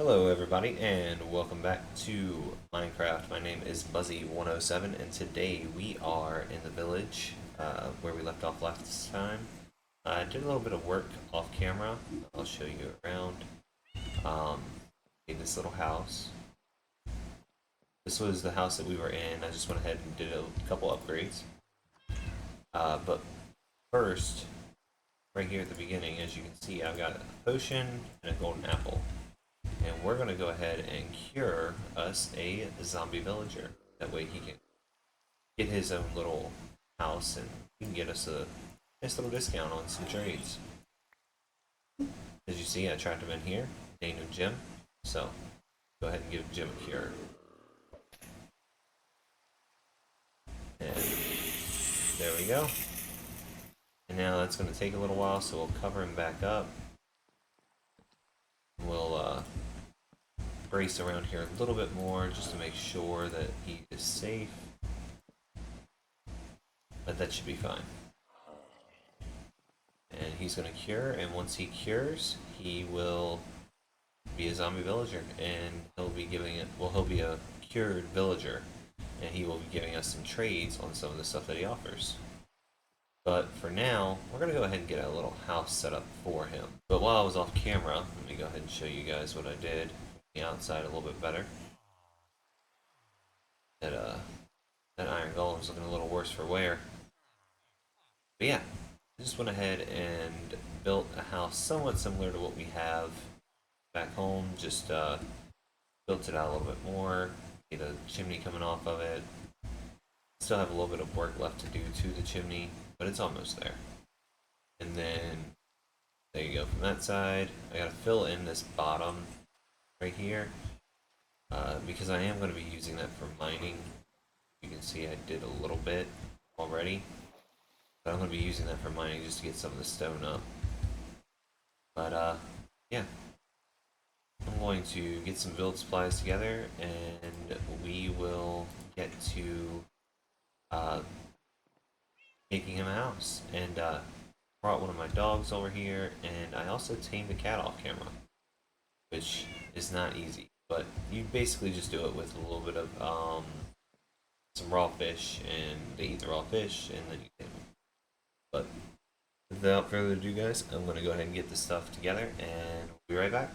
Hello everybody and welcome back to Minecraft. My name is Buzzy107 and today we are in the village where we left off last time. I did a little bit of work off camera. I'll show you around. Um, Made this little house. This was the house that we were in. I just went ahead and did a couple upgrades. But first, right here at the beginning, as you can see, I've got a potion and a golden apple. And we're going to go ahead and cure us a zombie villager. That way he can get his own little house and he can get us a nice little discount on some trades. As you see, I tracked him in here, named him Jim. So, go ahead and give Jim a cure. And there we go. And now that's going to take a little while, so we'll cover him back up. We'll brace around here a little bit more just to make sure that he is safe. But that should be fine. And he's going to cure, and once he cures, he will be a zombie villager, and he'll be giving it, well, he'll be a cured villager, and he will be giving us some trades on some of the stuff that he offers. But for now, we're going to go ahead and get a little house set up for him. But while I was off camera, let me go ahead and show you guys what I did. The outside a little bit better. That iron golem's looking a little worse for wear. But yeah, I just went ahead and built a house somewhat similar to what we have back home. Just built it out a little bit more. Get a chimney coming off of it. Still have a little bit of work left to do to the chimney, but it's almost there. And then there you go from that side. I gotta fill in this bottom right here because I am going to be using that for mining. You can see I did a little bit already. But I'm going to be using that for mining just to get some of the stone up. But, yeah. I'm going to get some build supplies together, and we will get to making him a house. And brought one of my dogs over here, and I also tamed a cat off camera, which is not easy. But you basically just do it with a little bit of some raw fish, and they eat the raw fish, and then you tame them. But without further ado, guys, I'm going to go ahead and get this stuff together, and we'll be right back.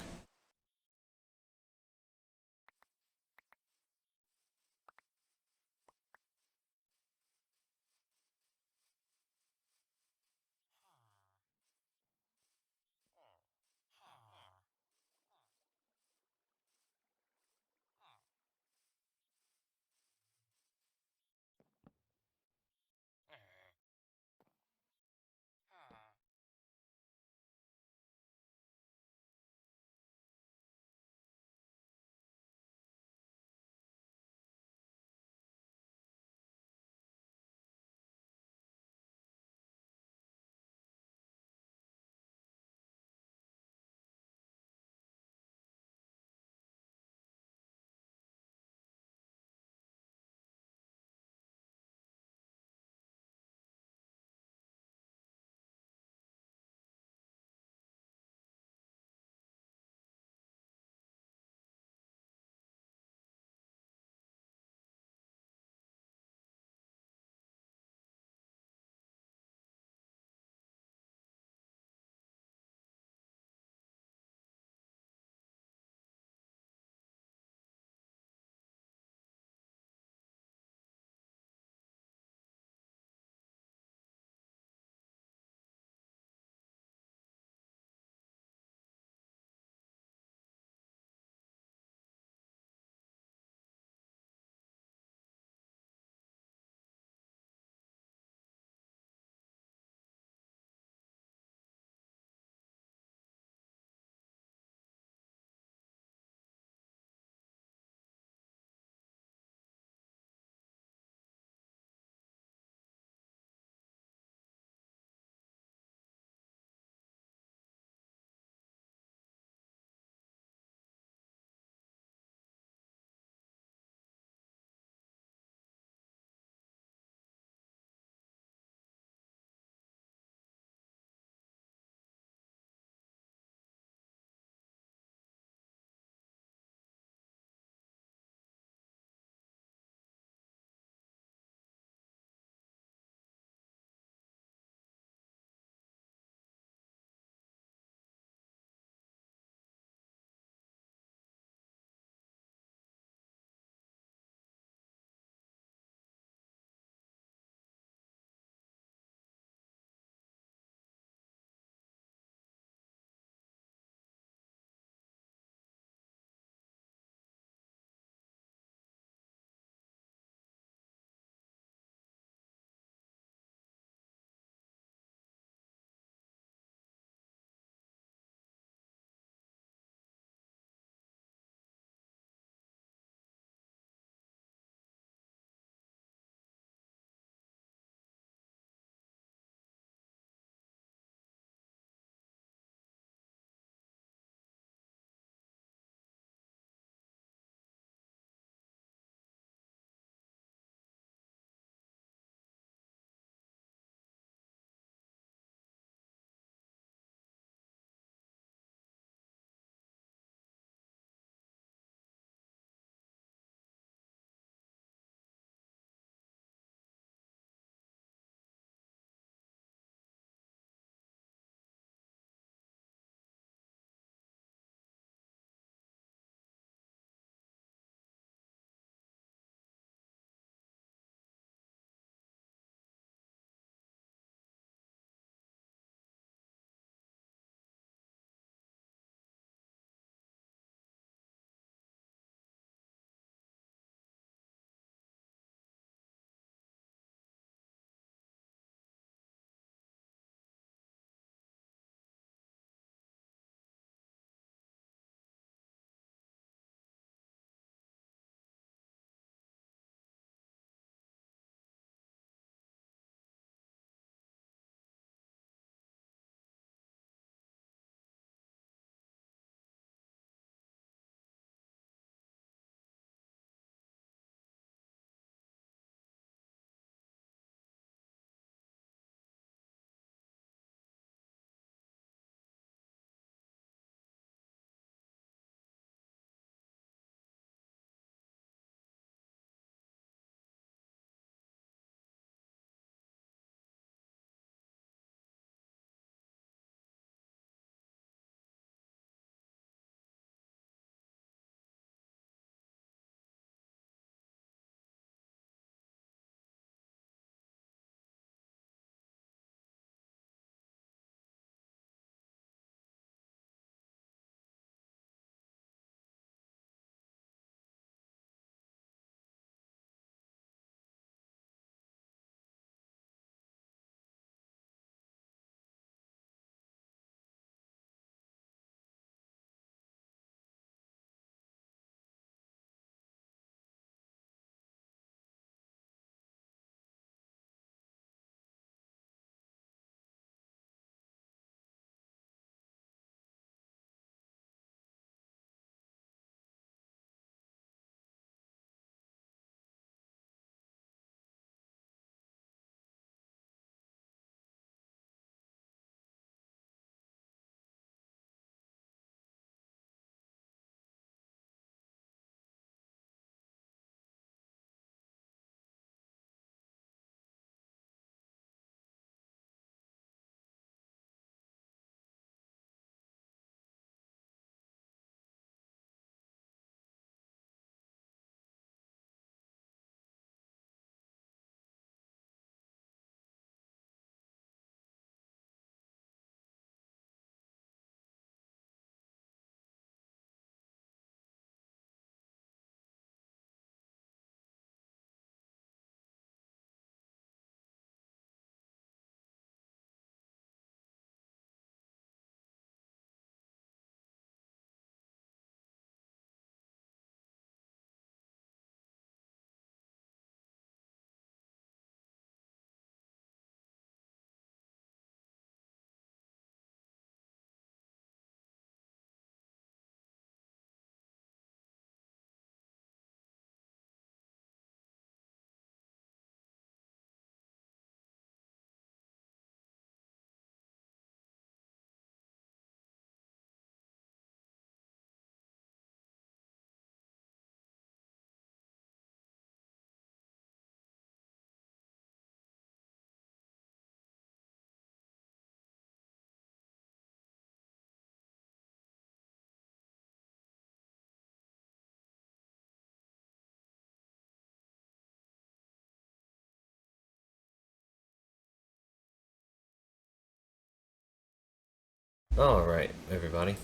Alright, everybody.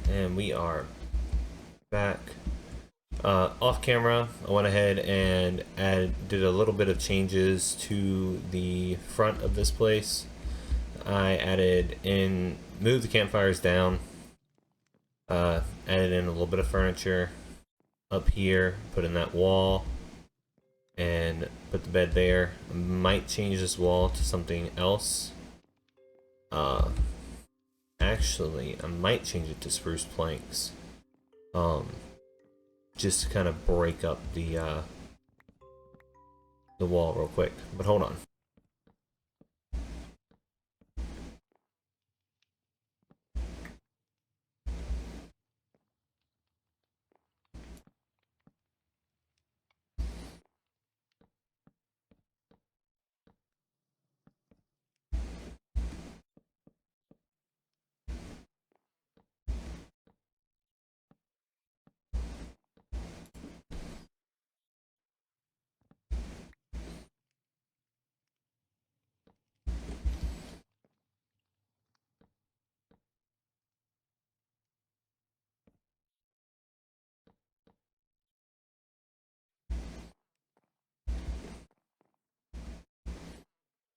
And we are back. Off camera, I went ahead and did a little bit of changes to the front of this place. I moved the campfires down, added in a little bit of furniture up here, put in that wall, and put the bed there. I might change this wall to something else. Actually, I might change it to spruce planks. Just to kind of break up the wall real quick. But hold on.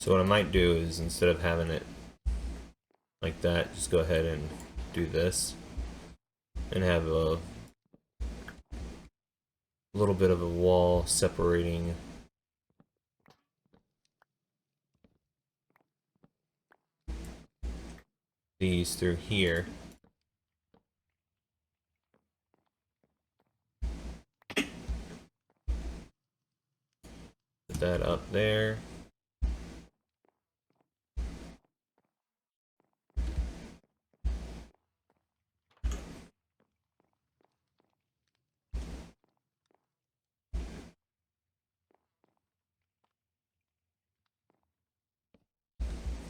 So what I might do is, instead of having it like that, just go ahead and do this. And have a little bit of a wall separating these through here. Put that up there.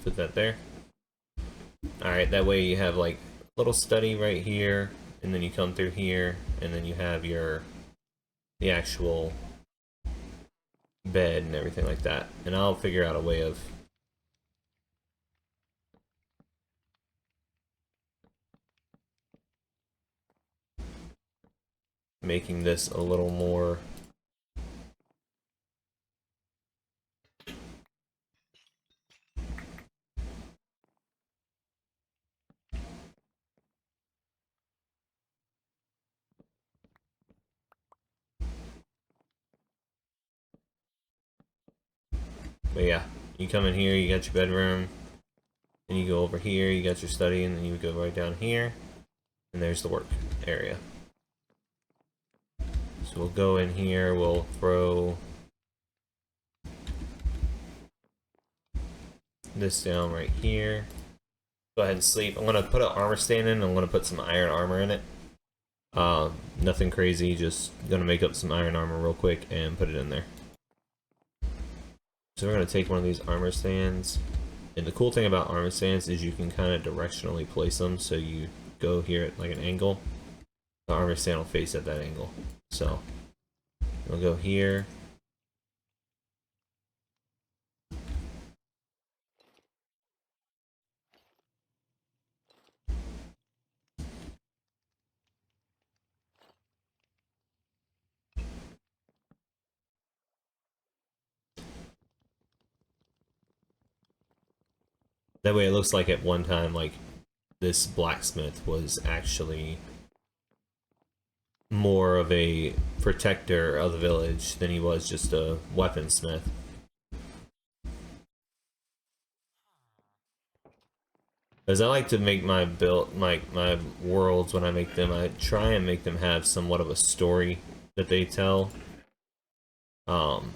Put that there. Alright, that way you have like a little study right here, and then you come through here, and then you have the actual bed and everything like that. And I'll figure out a way of making this a little more but yeah, you come in here, you got your bedroom, and you go over here, you got your study, and then you go right down here, and there's the work area. So we'll go in here, we'll throw this down right here. Go ahead and sleep. I'm gonna put an armor stand in, I'm gonna put some iron armor in it. Nothing crazy, just gonna make up some iron armor real quick and put it in there. So we're going to take one of these armor stands, and the cool thing about armor stands is you can kind of directionally place them, so you go here at like an angle, the armor stand will face at that angle. So we'll go here, that way it looks like at one time like this blacksmith was actually more of a protector of the village than he was just a weaponsmith. As I like to make my my worlds, when I make them, I try and make them have somewhat of a story that they tell. And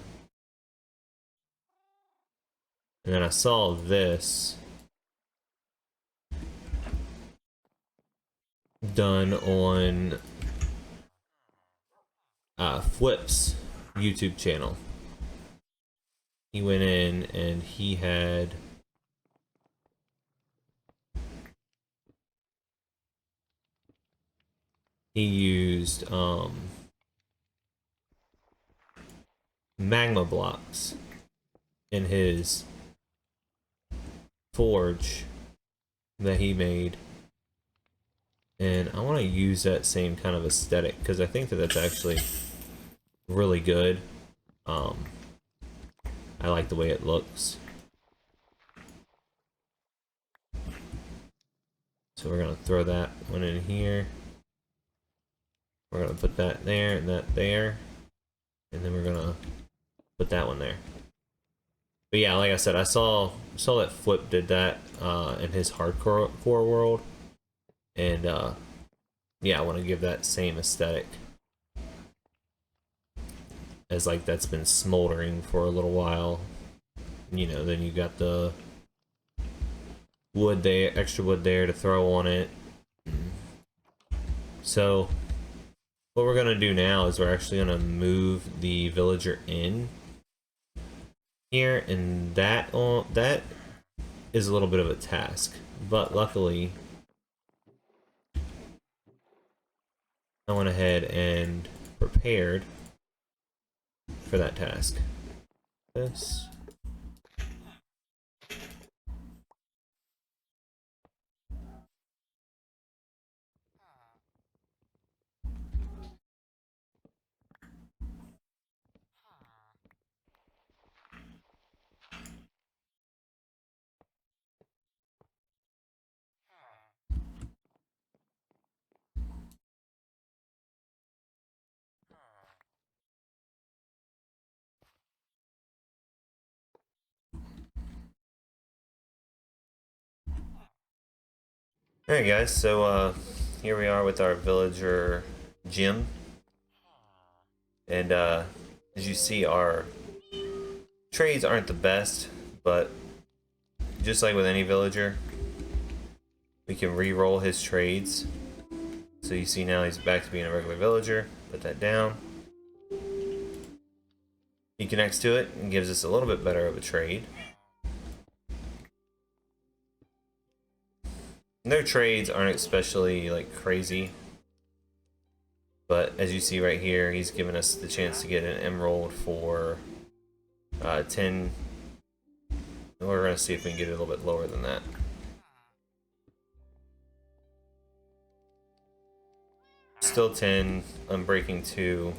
then I saw this done on Flip's YouTube channel. He went in and he used magma blocks in his forge that he made, And I want to use that same kind of aesthetic because I think that that's actually really good. I like the way it looks. So we're going to throw that one in here. We're going to put that there and that there. And then we're going to put that one there. But yeah, like I said, I saw that Flip did that in his hardcore world. And yeah, I want to give that same aesthetic. As like that's been smoldering for a little while. You know, then you got the wood there, extra wood there to throw on it. So what we're gonna do now is we're actually gonna move the villager in here, and that is a little bit of a task, but luckily I went ahead and prepared for that task. This. Alright guys, so here we are with our villager gym. And as you see, our trades aren't the best, but just like with any villager, we can re-roll his trades. So you see now he's back to being a regular villager. Put that down. He connects to it and gives us a little bit better of a trade. Their trades aren't especially like crazy, but as you see right here, he's given us the chance to get an emerald for 10. We're going to see if we can get it a little bit lower than that. Still 10, unbreaking 2.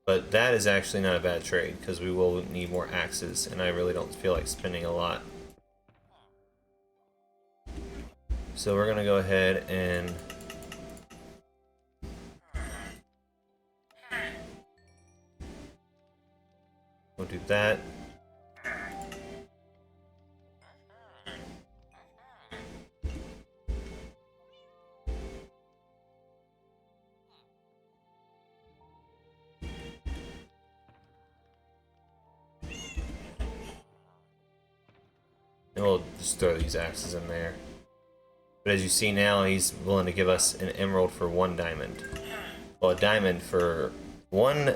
But that is actually not a bad trade, because we will need more axes, and I really don't feel like spending a lot. So we're going to go ahead and we'll do that. And we'll just throw these axes in there. But as you see now, he's willing to give us an emerald for 1 diamond. Well, a diamond for 1...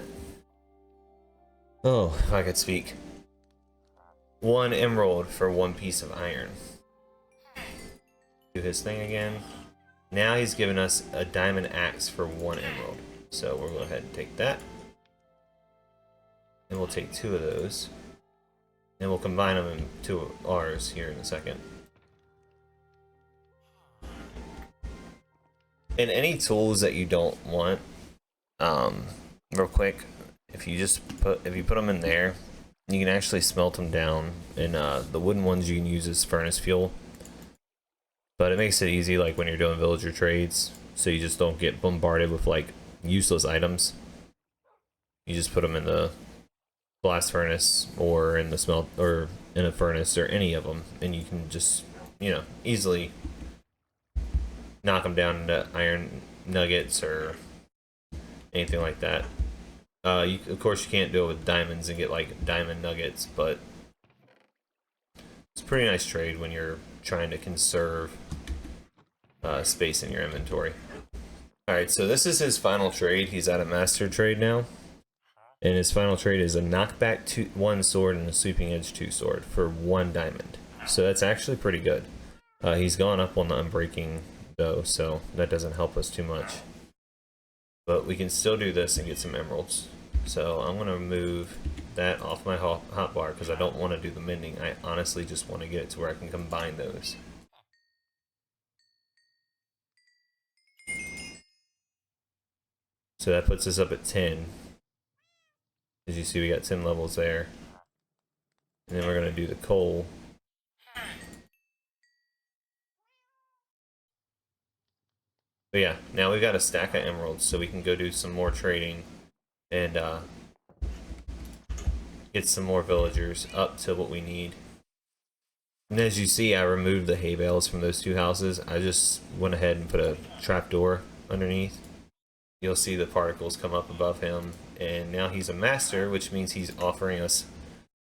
Oh, if I could speak. 1 emerald for 1 piece of iron. Do his thing again. Now he's given us a diamond axe for 1 emerald. So we'll go ahead and take that. And we'll take 2 of those. And we'll combine them into ours here in a second. And any tools that you don't want, real quick, if you put them in there, you can actually smelt them down. And the wooden ones you can use as furnace fuel. But it makes it easy, like when you're doing villager trades, so you just don't get bombarded with like useless items. You just put them in the blast furnace or in the smelt or in a furnace or any of them, and you can just, you know, easily knock them down into iron nuggets or anything like that. Of course you can't do it with diamonds and get like diamond nuggets, but it's a pretty nice trade when you're trying to conserve space in your inventory. Alright, so this is his final trade. He's at a master trade now. And his final trade is a knockback 1 sword and a sweeping edge 2 sword for 1 diamond. So that's actually pretty good. He's gone up on the unbreaking though, so that doesn't help us too much. But we can still do this and get some emeralds. So I'm going to move that off my hotbar because I don't want to do the mending. I honestly just want to get it to where I can combine those. So that puts us up at 10. As you see, we got 10 levels there. And then we're going to do the coal. But yeah, now we've got a stack of emeralds, so we can go do some more trading and get some more villagers up to what we need. And as you see, I removed the hay bales from those two houses. I just went ahead and put a trapdoor underneath. You'll see the particles come up above him, and now he's a master, which means he's offering us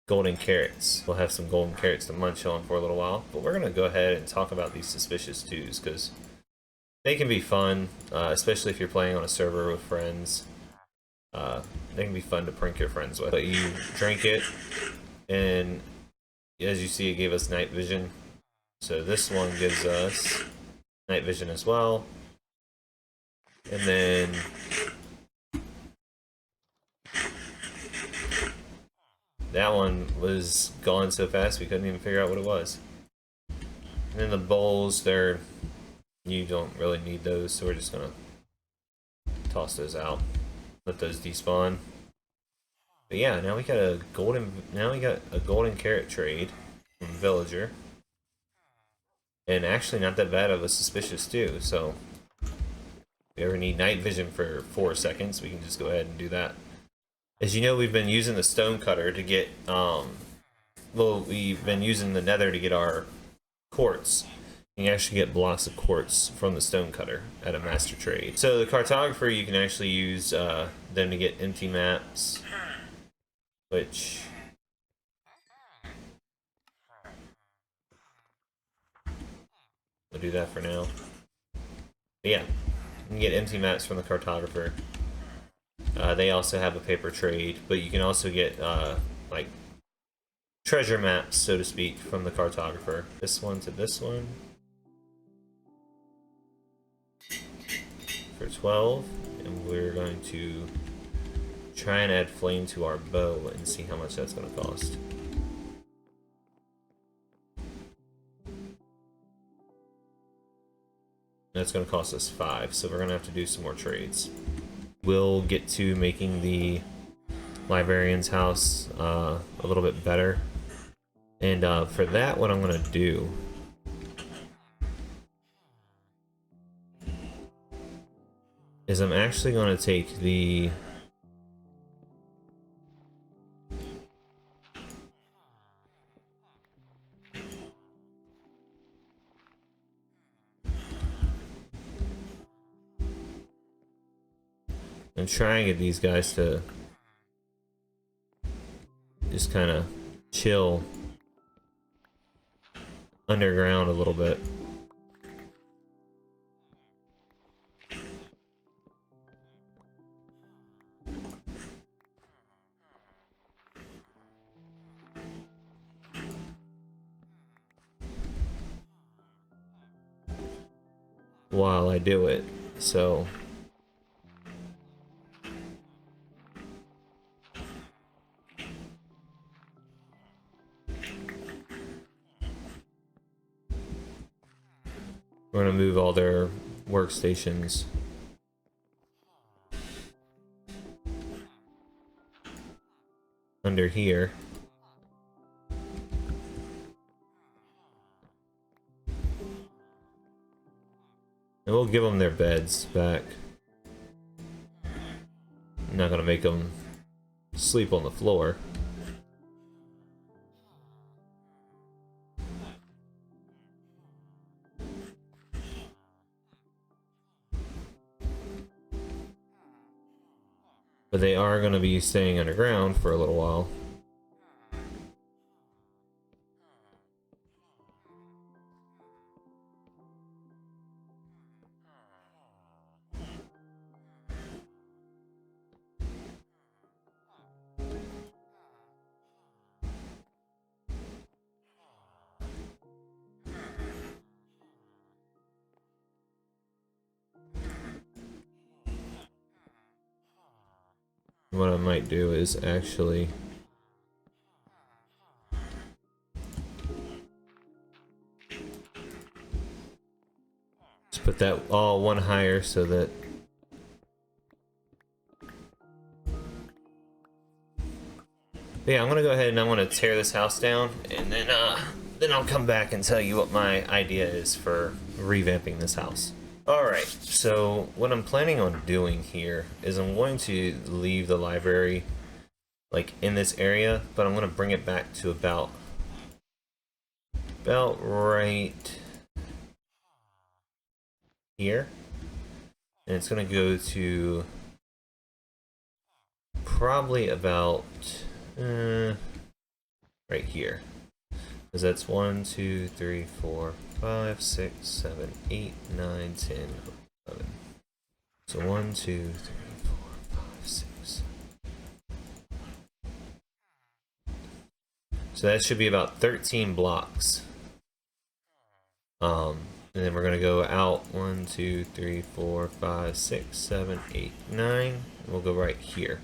golden carrots. We'll have some golden carrots to munch on for a little while, but we're going to go ahead and talk about these suspicious twos, because they can be fun, especially if you're playing on a server with friends. They can be fun to prank your friends with. But you drink it, and as you see, it gave us night vision. So this one gives us night vision as well. And then that one was gone so fast we couldn't even figure out what it was. And then the bowls, you don't really need those, so we're just gonna toss those out. Let those despawn. But yeah, now we got a golden carrot trade from Villager. And actually not that bad of a suspicious too, so if we ever need night vision for 4 seconds, we can just go ahead and do that. As you know, we've been using the stone cutter to get we've been using the nether to get our quartz. You can actually get blocks of quartz from the stone cutter at a master trade. So the cartographer, you can actually use them to get empty maps, which we'll do that for now. But yeah, you can get empty maps from the cartographer. They also have a paper trade, but you can also get like treasure maps, so to speak, from the cartographer. This one to this one for 12, and we're going to try and add flame to our bow and see how much that's going to cost. That's going to cost us 5, so we're going to have to do some more trades. We'll get to making the Liberian's house a little bit better, and for that, what I'm going to do is I'm actually going to take the and try and get these guys to just kind of chill underground a little bit. While I do it, so we're gonna move all their workstations under here. And we'll give them their beds back. I'm not gonna make them sleep on the floor. But they are gonna be staying underground for a little while. What I might do is actually put that all one higher so that yeah, I'm gonna go ahead and I'm gonna tear this house down, and then I'll come back and tell you what my idea is for revamping this house. Alright, so what I'm planning on doing here is I'm going to leave the library like in this area, but I'm gonna bring it back to about right here. And it's gonna go to probably about right here, because that's 1, 2, 3, 4, 5, 6, 7, 8, 9, 10, 11. So 1, 2, 3, 4, 5, 6. So that should be about 13 blocks. And then we're gonna go out 1, 2, 3, 4, 5, 6, 7, 8, 9. And we'll go right here.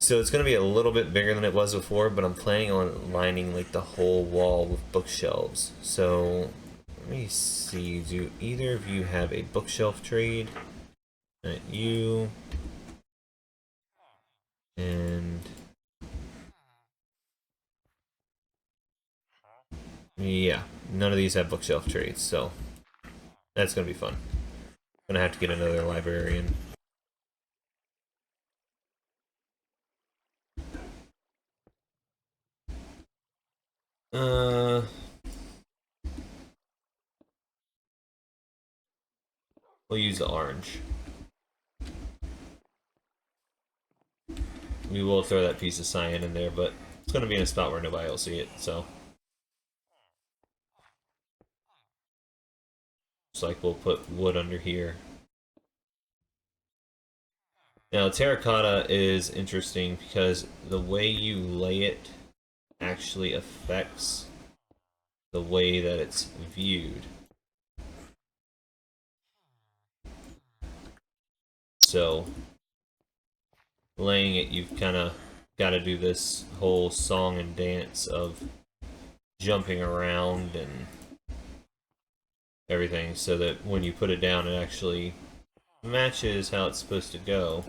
So it's going to be a little bit bigger than it was before, but I'm planning on lining like the whole wall with bookshelves. So let me see, do either of you have a bookshelf trade? You and yeah, none of these have bookshelf trades, so that's going to be fun. Gonna have to get another librarian. We'll use the orange. We will throw that piece of cyan in there, but it's going to be in a spot where nobody will see it, so. It's like we'll put wood under here. Now, terracotta is interesting because the way you lay it actually affects the way that it's viewed. So, laying it, you've kind of got to do this whole song and dance of jumping around and everything so that when you put it down, it actually matches how it's supposed to go.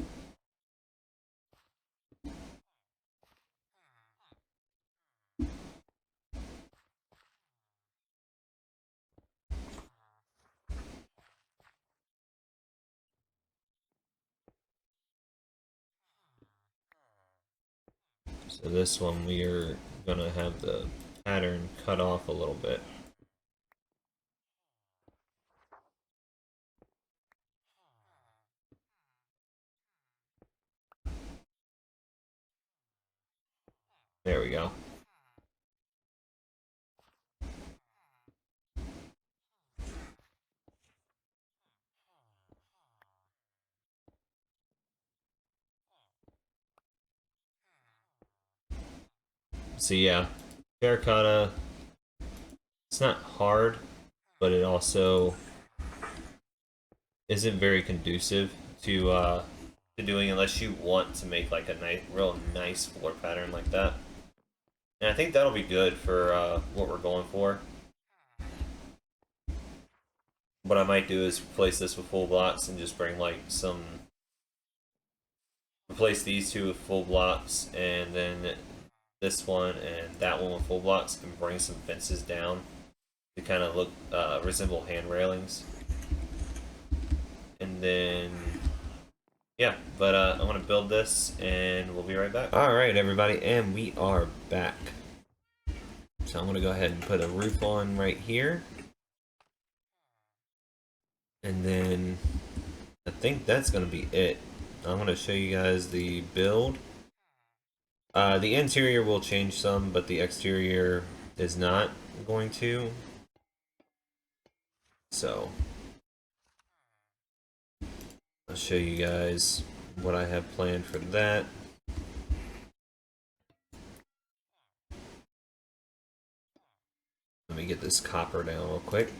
So this one we are going to have the pattern cut off a little bit. There we go. So yeah, terracotta, it's not hard, but it also isn't very conducive to doing unless you want to make like a real nice floor pattern like that. And I think that'll be good for what we're going for. What I might do is replace this with full blocks and just bring like some, replace these two with full blocks, and then this one and that one with full blocks, and bring some fences down to kind of look resemble hand railings. And then yeah, but I'm gonna build this and we'll be right back. Alright everybody, and we are back. So I'm gonna go ahead and put a roof on right here. And then I think that's gonna be it. I'm gonna show you guys the build. The interior will change some, but the exterior is not going to. So I'll show you guys what I have planned for that. Let me get this copper down real quick.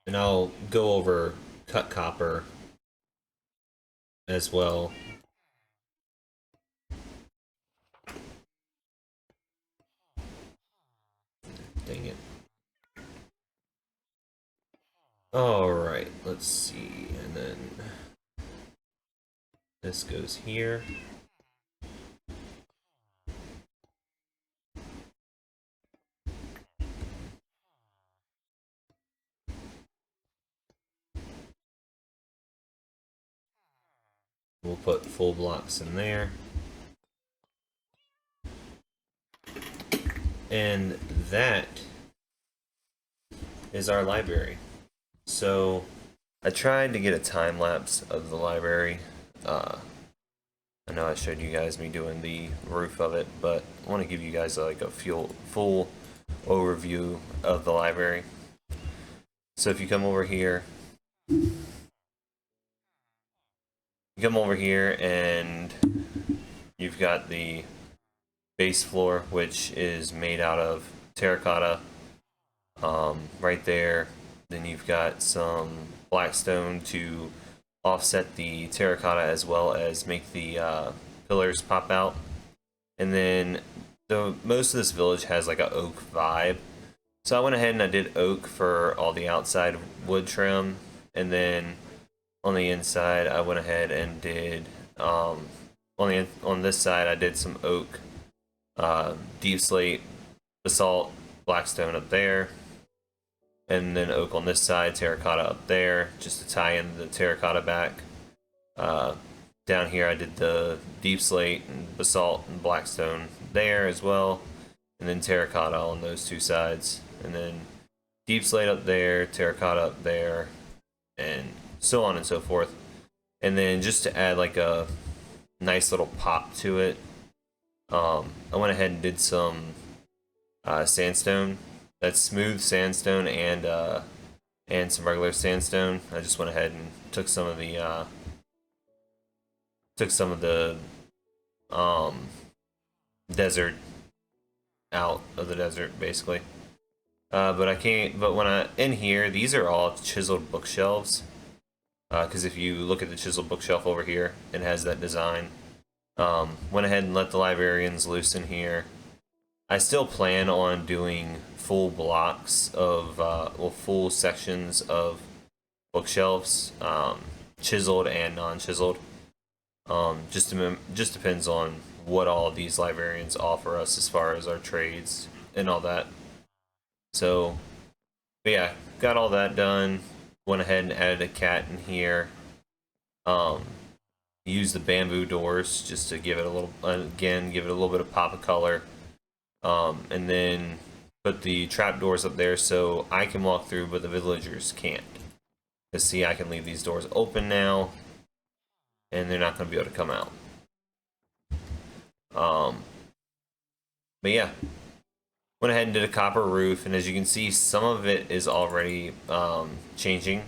And I'll go over cut copper as well. Alright, let's see. And then this goes here. We'll put full blocks in there. And that is our library. So I tried to get a time lapse of the library. I know I showed you guys me doing the roof of it, but I want to give you guys like a full overview of the library. So if you come over here, and you've got the base floor, which is made out of terracotta, right there. Then you've got some blackstone to offset the terracotta as well as make the pillars pop out. And then most of this village has like a oak vibe. So I went ahead and I did oak for all the outside wood trim, and then on the inside I went ahead and did on this side I did some oak, deep slate, basalt, blackstone up there, and then oak on this side, terracotta up there, just to tie in the terracotta back. Down here I did the deep slate and basalt and blackstone there as well, and then terracotta on those two sides, and then deep slate up there, terracotta up there, and so on and so forth. And then just to add like a nice little pop to it, I went ahead and did some sandstone. That's smooth sandstone and some regular sandstone. I just went ahead and took some of the desert out of the desert, basically. But I can't. But when in here, these are all chiseled bookshelves. Because if you look at the chiseled bookshelf over here, it has that design. Went ahead and let the librarians loose in here. I still plan on doing full blocks of, full sections of bookshelves, chiseled and non-chiseled. Just depends on what all these librarians offer us as far as our trades and all that. So, but yeah, got all that done. Went ahead and added a cat in here. Use the bamboo doors just to give it a little, again, give it a little bit of pop of color. And then put the trap doors up there so I can walk through, but the villagers can't. Because see, I can leave these doors open now, and they're not going to be able to come out. But yeah, went ahead and did a copper roof, and as you can see, some of it is already changing,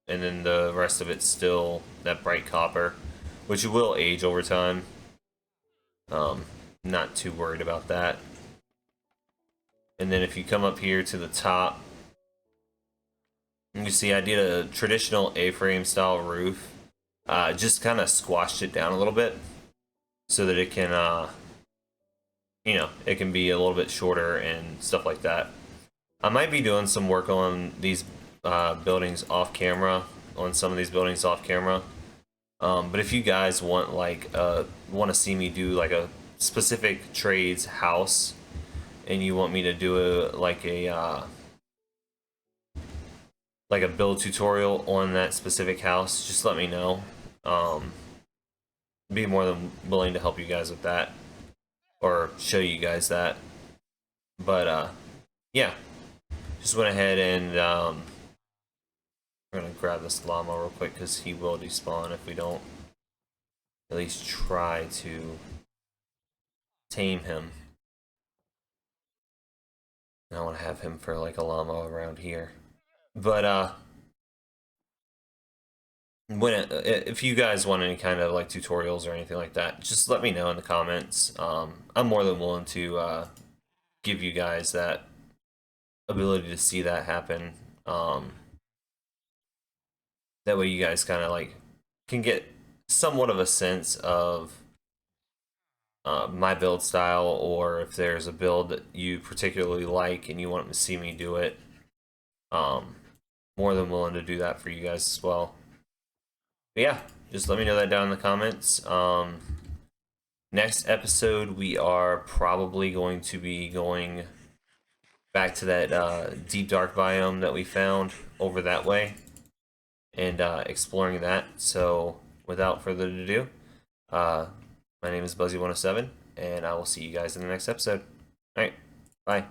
and then the rest of it's still that bright copper, which will age over time. Not too worried about that. And then if you come up here to the top, you see I did a traditional A-frame style roof. Just kind of squashed it down a little bit so that it can, it can be a little bit shorter and stuff like that. I might be doing some work on these buildings off camera, on some of these buildings off camera. But if you guys want want to see me do like a specific trades house, and you want me to do like a build tutorial on that specific house, just let me know. Be more than willing to help you guys with that, or show you guys that. But yeah, just went ahead and we're gonna grab this llama real quick because he will despawn if we don't at least try to tame him. I want to have him for like a llama around here. But if you guys want any kind of like tutorials or anything like that, just let me know in the comments. I'm more than willing to give you guys that ability to see that happen. That way you guys kind of like can get somewhat of a sense of my build style, or if there's a build that you particularly like and you want to see me do it. more than willing to do that for you guys as well. But yeah, just let me know that down in the comments. Next episode, we are probably going to be going back to that deep dark biome that we found over that way and exploring that. So, without further ado, uh, my name is Buzzy107, and I will see you guys in the next episode. All right, bye.